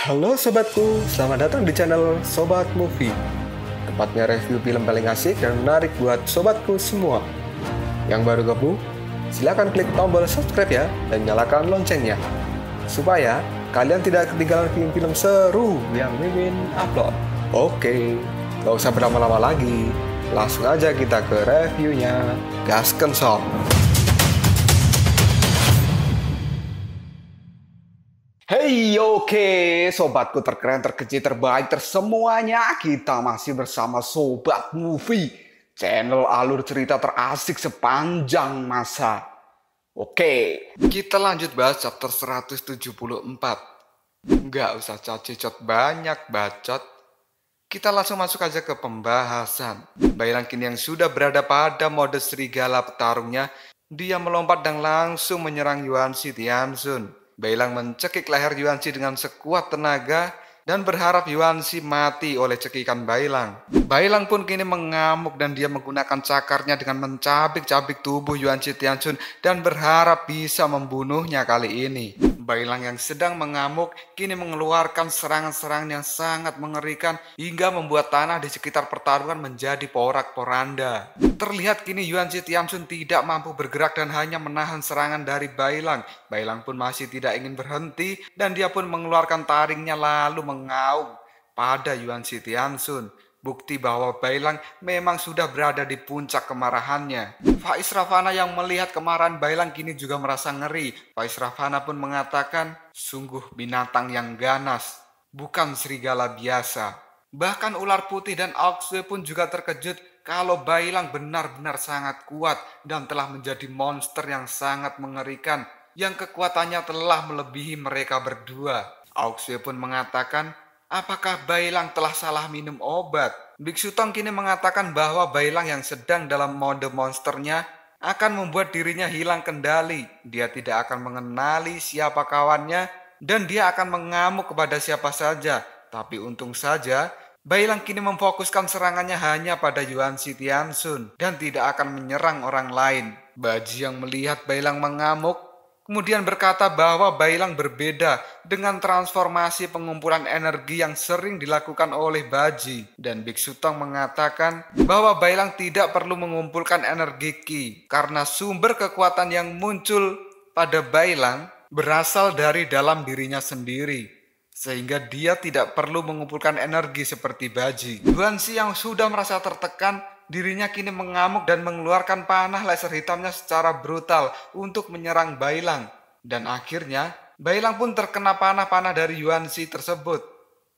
Halo sobatku, selamat datang di channel Sobat Movie. Tempatnya review film paling asik dan menarik buat sobatku semua. Yang baru gabung, silahkan klik tombol subscribe ya dan nyalakan loncengnya, supaya kalian tidak ketinggalan film-film seru yang Mimin upload. Oke, gak usah berlama-lama lagi, langsung aja kita ke reviewnya. Gasken sob. Hey, oke, sobatku terkeren, terkecil, terbaik, tersemuanya. Kita masih bersama Sobat Movie, channel alur cerita terasik sepanjang masa. Oke, kita lanjut bahas chapter 174. Nggak usah cacicot banyak bacot. Kita langsung masuk aja ke pembahasan. Bailang kini yang sudah berada pada mode serigala petarungnya, dia melompat dan langsung menyerang Yuanshi Tianxun. Bailang mencekik leher Yuanshi dengan sekuat tenaga dan berharap Yuanshi mati oleh cekikan Bailang. Bailang pun kini mengamuk dan dia menggunakan cakarnya dengan mencabik-cabik tubuh Yuanshi Tianxun dan berharap bisa membunuhnya kali ini. Bailang yang sedang mengamuk kini mengeluarkan serangan-serangan yang sangat mengerikan hingga membuat tanah di sekitar pertarungan menjadi porak-poranda. Terlihat kini Yuanshi Tianxun tidak mampu bergerak dan hanya menahan serangan dari Bailang. Bailang pun masih tidak ingin berhenti dan dia pun mengeluarkan taringnya lalu mengaum pada Yuanshi Tianxun. Bukti bahwa Bailang memang sudah berada di puncak kemarahannya. Faiz Ravana yang melihat kemarahan Bailang kini juga merasa ngeri. Faiz Ravana pun mengatakan, sungguh binatang yang ganas, bukan serigala biasa. Bahkan ular putih dan Aoxue pun juga terkejut kalau Bailang benar-benar sangat kuat dan telah menjadi monster yang sangat mengerikan yang kekuatannya telah melebihi mereka berdua. Aoxue pun mengatakan, apakah Bailang telah salah minum obat? Biksu Tong kini mengatakan bahwa Bailang yang sedang dalam mode monsternya akan membuat dirinya hilang kendali. Dia tidak akan mengenali siapa kawannya dan dia akan mengamuk kepada siapa saja. Tapi untung saja, Bailang kini memfokuskan serangannya hanya pada Yuanshi Tianxun dan tidak akan menyerang orang lain. Baji yang melihat Bailang mengamuk kemudian berkata bahwa Bailang berbeda dengan transformasi pengumpulan energi yang sering dilakukan oleh Baji. Dan Biksu Tong mengatakan bahwa Bailang tidak perlu mengumpulkan energi Qi karena sumber kekuatan yang muncul pada Bailang berasal dari dalam dirinya sendiri, sehingga dia tidak perlu mengumpulkan energi seperti Baji. Yuanshi yang sudah merasa tertekan, dirinya kini mengamuk dan mengeluarkan panah laser hitamnya secara brutal untuk menyerang Bailang. Dan akhirnya, Bailang pun terkena panah-panah dari Yuanshi tersebut.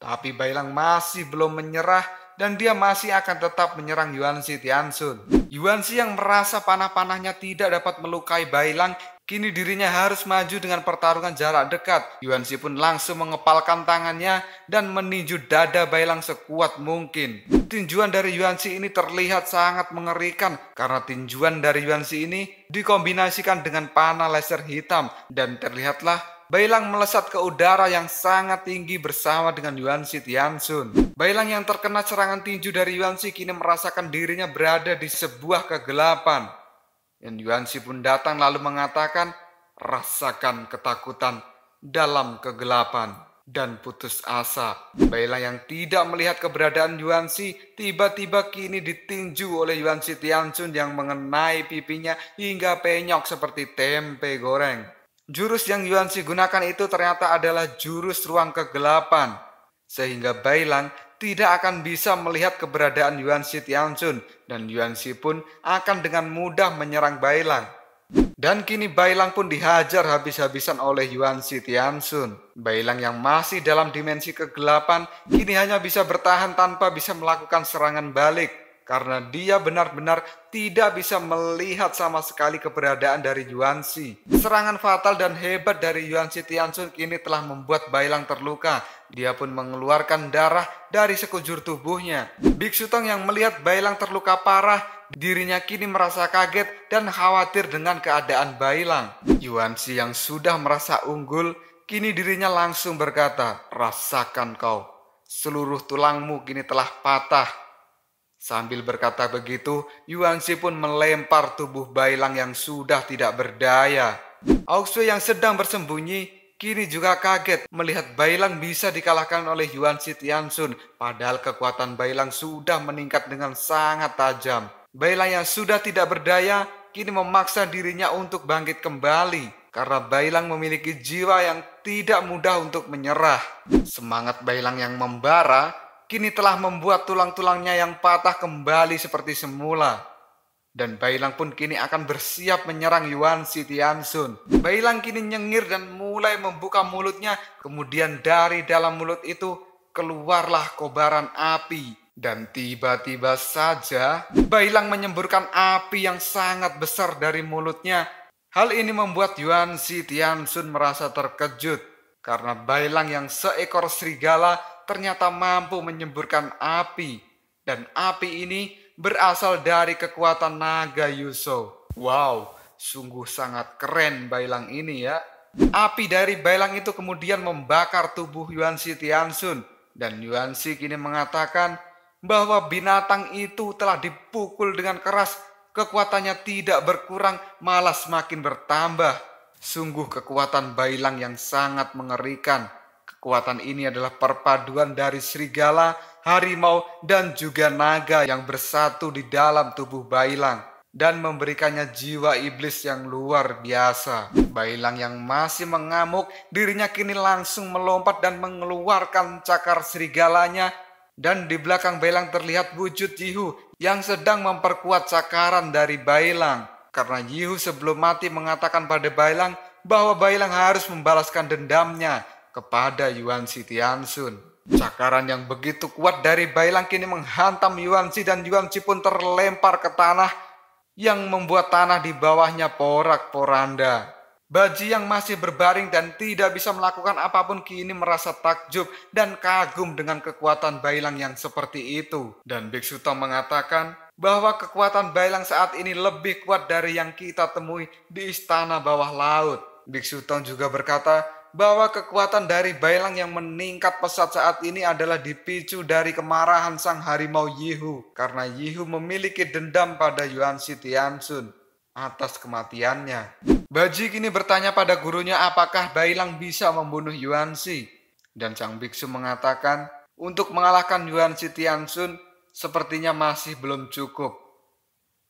Tapi Bailang masih belum menyerah dan dia masih akan tetap menyerang Yuanshi Tianxun. Yuanshi yang merasa panah-panahnya tidak dapat melukai Bailang, kini dirinya harus maju dengan pertarungan jarak dekat. Yuanshi pun langsung mengepalkan tangannya dan meninju dada Bailang sekuat mungkin. Tinjuan dari Yuanshi ini terlihat sangat mengerikan karena tinjuan dari Yuanshi ini dikombinasikan dengan panah laser hitam dan terlihatlah Bailang melesat ke udara yang sangat tinggi bersama dengan Yuanshi Tianxun. Bailang yang terkena serangan tinju dari Yuanshi kini merasakan dirinya berada di sebuah kegelapan. Dan Yuanshi pun datang lalu mengatakan, rasakan ketakutan dalam kegelapan dan putus asa. Bailang yang tidak melihat keberadaan Yuanshi tiba-tiba kini ditinju oleh Yuanshi Tianxun yang mengenai pipinya hingga penyok seperti tempe goreng. Jurus yang Yuanshi gunakan itu ternyata adalah jurus ruang kegelapan, sehingga Bailang tidak akan bisa melihat keberadaan Yuanshi Tianxun dan Yuanshi pun akan dengan mudah menyerang Bailang. Dan kini Bailang pun dihajar habis-habisan oleh Yuanshi Tianxun. Bailang yang masih dalam dimensi kegelapan kini hanya bisa bertahan tanpa bisa melakukan serangan balik karena dia benar-benar tidak bisa melihat sama sekali keberadaan dari Yuanshi. Serangan fatal dan hebat dari Yuanshi Tianxun kini telah membuat Bailang terluka. Dia pun mengeluarkan darah dari sekujur tubuhnya. Biksu Tong yang melihat Bailang terluka parah, dirinya kini merasa kaget dan khawatir dengan keadaan Bailang. Yuanshi yang sudah merasa unggul, kini dirinya langsung berkata, rasakan kau, seluruh tulangmu kini telah patah. Sambil berkata begitu, Yuanshi pun melempar tubuh Bailang yang sudah tidak berdaya. Aoxue yang sedang bersembunyi kini juga kaget melihat Bailang bisa dikalahkan oleh Yuan Shi Tianxun. Padahal kekuatan Bailang sudah meningkat dengan sangat tajam. Bailang yang sudah tidak berdaya kini memaksa dirinya untuk bangkit kembali. Karena Bailang memiliki jiwa yang tidak mudah untuk menyerah. Semangat Bailang yang membara kini telah membuat tulang-tulangnya yang patah kembali seperti semula. Dan Bailang pun kini akan bersiap menyerang Yuan Shi Tianxun. Bailang kini nyengir dan mulai membuka mulutnya. Kemudian dari dalam mulut itu keluarlah kobaran api. Dan tiba-tiba saja Bailang menyemburkan api yang sangat besar dari mulutnya. Hal ini membuat Yuan Shi Tianxun merasa terkejut. Karena Bailang yang seekor serigala ternyata mampu menyemburkan api. Dan api ini berasal dari kekuatan naga Yuso. Wow, sungguh sangat keren Bailang ini ya. Api dari Bailang itu kemudian membakar tubuh Yuan Shi Tianxun. Dan Yuan Shi kini mengatakan bahwa binatang itu telah dipukul dengan keras. Kekuatannya tidak berkurang, malah semakin bertambah. Sungguh kekuatan Bailang yang sangat mengerikan. Kekuatan ini adalah perpaduan dari serigala, harimau, dan juga naga yang bersatu di dalam tubuh Bailang dan memberikannya jiwa iblis yang luar biasa. Bailang yang masih mengamuk, dirinya kini langsung melompat dan mengeluarkan cakar serigalanya. Dan di belakang Bailang terlihat wujud Yihu yang sedang memperkuat cakaran dari Bailang. Karena Yihu sebelum mati mengatakan pada Bailang bahwa Bailang harus membalaskan dendamnya kepada Yuan Shi Tianxun. Cakaran yang begitu kuat dari Bailang kini menghantam Yuan Shi dan Yuan Shi pun terlempar ke tanah yang membuat tanah di bawahnya porak-poranda. Baji yang masih berbaring dan tidak bisa melakukan apapun kini merasa takjub dan kagum dengan kekuatan Bailang yang seperti itu. Dan Biksu Tong mengatakan bahwa kekuatan Bailang saat ini lebih kuat dari yang kita temui di istana bawah laut. Biksu Tong juga berkata bahwa kekuatan dari Bailang yang meningkat pesat saat ini adalah dipicu dari kemarahan sang harimau Yihu. Karena Yihu memiliki dendam pada Yuan Shi Tianxun atas kematiannya. Baji kini bertanya pada gurunya apakah Bailang bisa membunuh Yuan Shi. Dan sang biksu mengatakan untuk mengalahkan Yuan Shi Tianxun sepertinya masih belum cukup.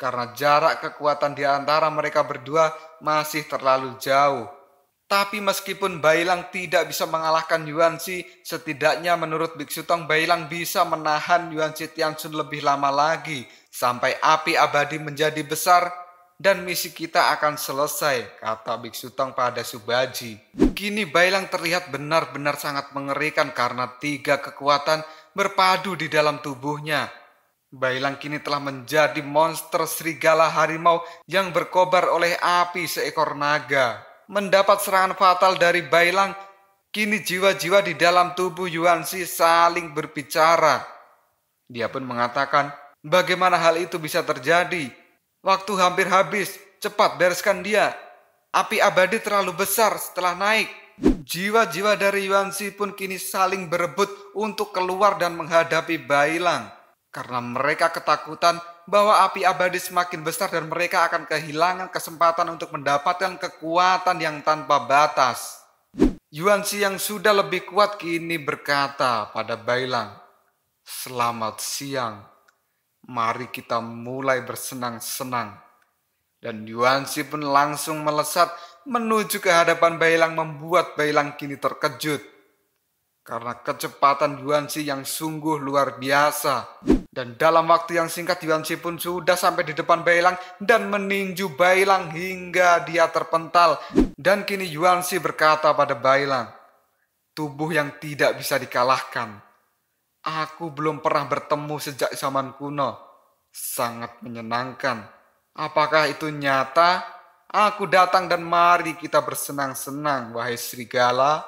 Karena jarak kekuatan di antara mereka berdua masih terlalu jauh. Tapi meskipun Bailang tidak bisa mengalahkan Yuan Shi, setidaknya menurut Biksu Tong Bailang bisa menahan Yuan Shi Tianxun lebih lama lagi. Sampai api abadi menjadi besar dan misi kita akan selesai, kata Biksu Tong pada Subaji. Kini Bailang terlihat benar-benar sangat mengerikan karena 3 kekuatan berpadu di dalam tubuhnya. Bailang kini telah menjadi monster serigala harimau yang berkobar oleh api seekor naga. Mendapat serangan fatal dari Bailang, kini jiwa-jiwa di dalam tubuh Yuan Shi saling berbicara. Dia pun mengatakan, bagaimana hal itu bisa terjadi? Waktu hampir habis, cepat bereskan dia. Api abadi terlalu besar setelah naik. Jiwa-jiwa dari Yuan Shi pun kini saling berebut untuk keluar dan menghadapi Bailang. Karena mereka ketakutan bahwa api abadi semakin besar dan mereka akan kehilangan kesempatan untuk mendapatkan kekuatan yang tanpa batas. Yuan Shi yang sudah lebih kuat kini berkata pada Bailang, "Selamat siang. Mari kita mulai bersenang-senang." Dan Yuan Shi pun langsung melesat menuju ke hadapan Bailang membuat Bailang kini terkejut. Karena kecepatan Yuan Shi yang sungguh luar biasa. Dan dalam waktu yang singkat Yuan Shi pun sudah sampai di depan Bailang dan meninju Bailang hingga dia terpental. Dan kini Yuan Shi berkata pada Bailang, "Tubuh yang tidak bisa dikalahkan. Aku belum pernah bertemu sejak zaman kuno. Sangat menyenangkan. Apakah itu nyata? Aku datang dan mari kita bersenang-senang, wahai serigala,"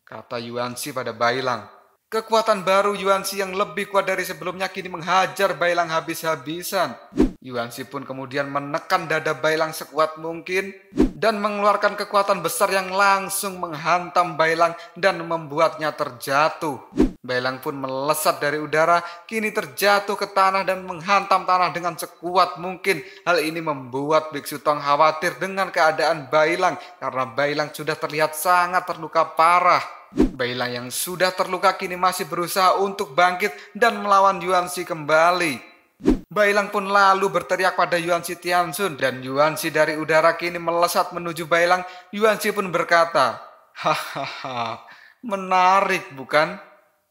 kata Yuan Shi pada Bailang. Kekuatan baru Yuan Shi yang lebih kuat dari sebelumnya kini menghajar Bailang habis-habisan. Yuan Shi pun kemudian menekan dada Bailang sekuat mungkin dan mengeluarkan kekuatan besar yang langsung menghantam Bailang dan membuatnya terjatuh. Bailang pun melesat dari udara, kini terjatuh ke tanah dan menghantam tanah dengan sekuat mungkin. Hal ini membuat Biksu Tong khawatir dengan keadaan Bailang karena Bailang sudah terlihat sangat terluka parah. Bailang yang sudah terluka kini masih berusaha untuk bangkit dan melawan Yuan Shi kembali. Bailang pun lalu berteriak pada Yuan Shi Tianxun dan Yuan Shi dari udara kini melesat menuju Bailang. Yuan Shi pun berkata, "Hahaha, menarik bukan?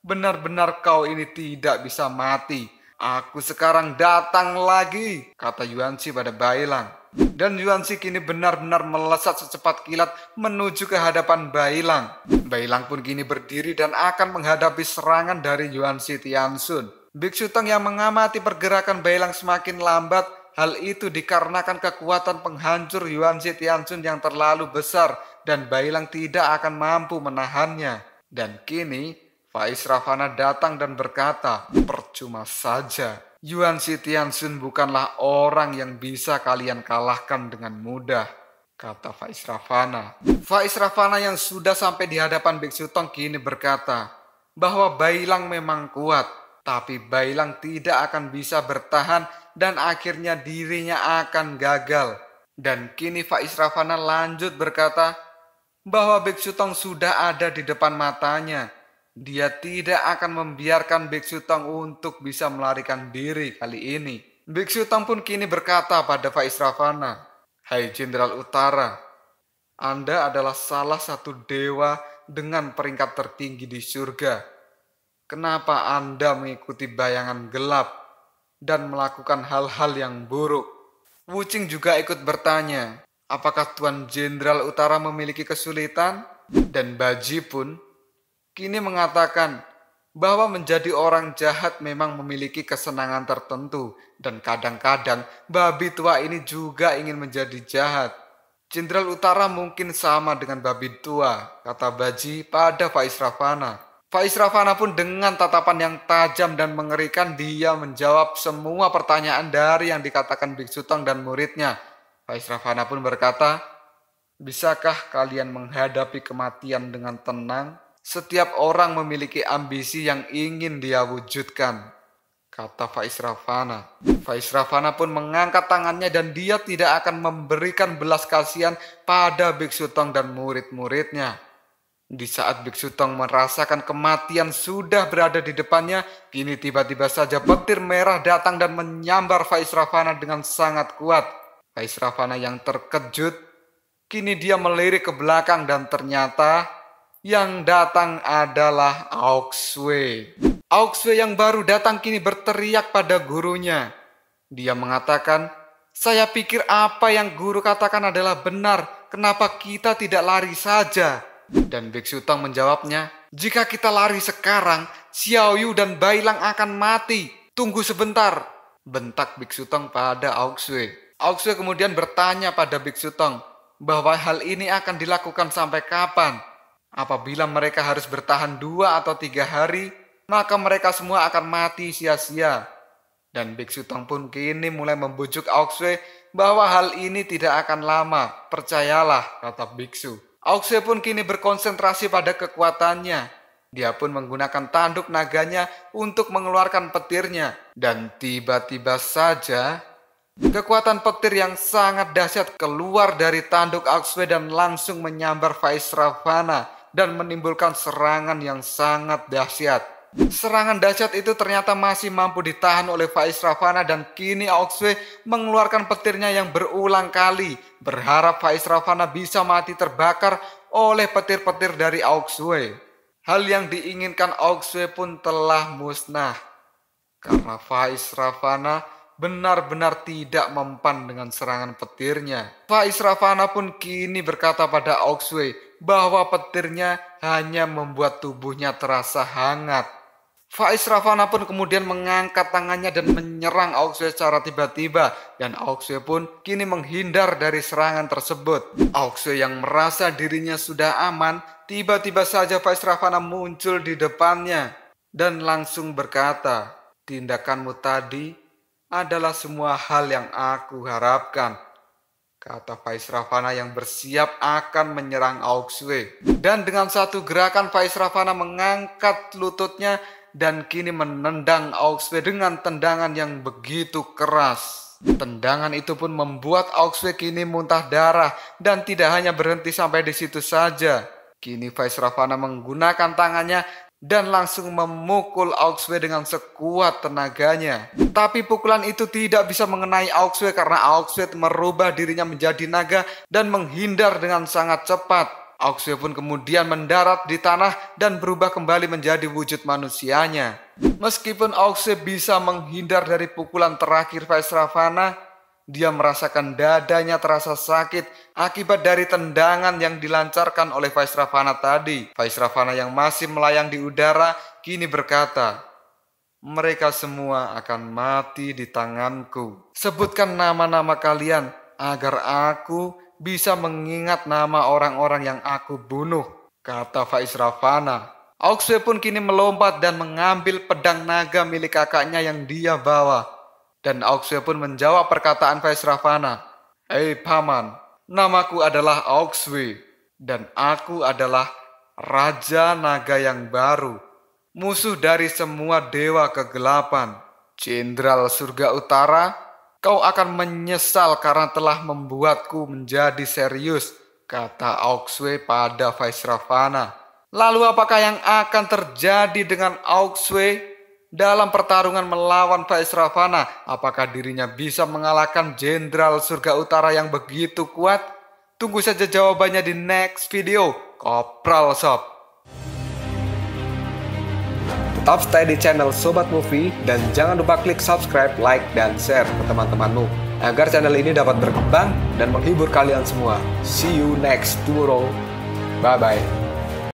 Benar-benar kau ini tidak bisa mati. Aku sekarang datang lagi," kata Yuan Shi pada Bailang. Dan Yuan Shi kini benar-benar melesat secepat kilat menuju ke hadapan Bailang. Bailang pun kini berdiri dan akan menghadapi serangan dari Yuan Shi Tianxun. Biksu Tong yang mengamati pergerakan Bailang semakin lambat. Hal itu dikarenakan kekuatan penghancur Yuan Shi Tianxun yang terlalu besar dan Bailang tidak akan mampu menahannya. Dan kini Faiz Ravana datang dan berkata, "Percuma saja. Yuan Shi Tianxun bukanlah orang yang bisa kalian kalahkan dengan mudah," kata Faiz Ravana. Faiz Ravana yang sudah sampai di hadapan Biksu Tong kini berkata bahwa Bailang memang kuat, tapi Bailang tidak akan bisa bertahan dan akhirnya dirinya akan gagal. Dan kini Faiz Ravana lanjut berkata bahwa Biksu Tong sudah ada di depan matanya. Dia tidak akan membiarkan Biksu Tong untuk bisa melarikan diri kali ini. Biksu Tong pun kini berkata pada Faiz Ravana, "Hai Jenderal Utara, Anda adalah salah satu dewa dengan peringkat tertinggi di surga. Kenapa Anda mengikuti bayangan gelap dan melakukan hal-hal yang buruk?" Wuching juga ikut bertanya, "Apakah Tuan Jenderal Utara memiliki kesulitan?" Dan Baji pun kini mengatakan bahwa menjadi orang jahat memang memiliki kesenangan tertentu dan kadang-kadang babi tua ini juga ingin menjadi jahat. "Jenderal Utara mungkin sama dengan babi tua," kata Baji pada Faiz Ravana. Faiz Ravana pun dengan tatapan yang tajam dan mengerikan dia menjawab semua pertanyaan dari yang dikatakan Biksu Tong dan muridnya. Faiz Ravana pun berkata, "Bisakah kalian menghadapi kematian dengan tenang? Setiap orang memiliki ambisi yang ingin dia wujudkan," kata Faiz Ravana. Faiz Ravana pun mengangkat tangannya dan dia tidak akan memberikan belas kasihan pada Biksu Tong dan murid-muridnya. Di saat Biksu Tong merasakan kematian sudah berada di depannya, kini tiba-tiba saja petir merah datang dan menyambar Faiz Ravana dengan sangat kuat. Faiz Ravana yang terkejut, kini dia melirik ke belakang dan ternyata yang datang adalah Aok Sui. Aok Sui yang baru datang kini berteriak pada gurunya. Dia mengatakan, "Saya pikir apa yang guru katakan adalah benar. Kenapa kita tidak lari saja?" Dan Biksu Tong menjawabnya, "Jika kita lari sekarang, Xiao Yu dan Bailang akan mati. Tunggu sebentar," bentak Biksu Tong pada Aok Sui. Aok Sui kemudian bertanya pada Biksu Tong bahwa hal ini akan dilakukan sampai kapan. Apabila mereka harus bertahan 2 atau 3 hari, maka mereka semua akan mati sia-sia. Dan Biksu Tong pun kini mulai membujuk Aok Sui bahwa hal ini tidak akan lama. "Percayalah," kata Biksu. Aok Sui pun kini berkonsentrasi pada kekuatannya. Dia pun menggunakan tanduk naganya untuk mengeluarkan petirnya. Dan tiba-tiba saja kekuatan petir yang sangat dahsyat keluar dari tanduk Aok Sui dan langsung menyambar Faiz Ravana dan menimbulkan serangan yang sangat dahsyat. Serangan dahsyat itu ternyata masih mampu ditahan oleh Faiz Ravana dan kini Aok Sui mengeluarkan petirnya yang berulang kali, berharap Faiz Ravana bisa mati terbakar oleh petir-petir dari Aok Sui. Hal yang diinginkan Aok Sui pun telah musnah karena Faiz Ravana benar-benar tidak mempan dengan serangan petirnya. Faiz Ravana pun kini berkata pada Aok Sui bahwa petirnya hanya membuat tubuhnya terasa hangat. Faiz Ravana pun kemudian mengangkat tangannya dan menyerang Aok Sui secara tiba-tiba dan Aok Sui pun kini menghindar dari serangan tersebut. Aok Sui yang merasa dirinya sudah aman, tiba-tiba saja Faiz Ravana muncul di depannya dan langsung berkata, "Tindakanmu tadi adalah semua hal yang aku harapkan," kata Vaisravana yang bersiap akan menyerang Auxue. Dan dengan satu gerakan Vaisravana mengangkat lututnya dan kini menendang Auxue dengan tendangan yang begitu keras. Tendangan itu pun membuat Auxue kini muntah darah dan tidak hanya berhenti sampai di situ saja. Kini Vaisravana menggunakan tangannya dan langsung memukul Auxue dengan sekuat tenaganya. Tapi pukulan itu tidak bisa mengenai Auxue karena Auxue merubah dirinya menjadi naga dan menghindar dengan sangat cepat. Auxue pun kemudian mendarat di tanah dan berubah kembali menjadi wujud manusianya. Meskipun Auxue bisa menghindar dari pukulan terakhir Vaisravana, dia merasakan dadanya terasa sakit akibat dari tendangan yang dilancarkan oleh Vaisravana tadi. Vaisravana yang masih melayang di udara kini berkata, "Mereka semua akan mati di tanganku. Sebutkan nama-nama kalian agar aku bisa mengingat nama orang-orang yang aku bunuh," kata Vaisravana. Auxue pun kini melompat dan mengambil pedang naga milik kakaknya yang dia bawa. Dan Auxue pun menjawab perkataan Vaisravana, "Hei paman, namaku adalah Auxue dan aku adalah Raja Naga yang baru, musuh dari semua dewa kegelapan. Jenderal Surga Utara, kau akan menyesal karena telah membuatku menjadi serius," kata Auxue pada Vaisravana. Lalu apakah yang akan terjadi dengan Auxue dalam pertarungan melawan Vaisravana? Apakah dirinya bisa mengalahkan Jenderal Surga Utara yang begitu kuat? Tunggu saja jawabannya di next video. Kopral Sob. Tetap stay di channel Sobat Movie dan jangan lupa klik subscribe, like, dan share ke teman-temanmu agar channel ini dapat berkembang dan menghibur kalian semua. See you next tomorrow. Bye-bye.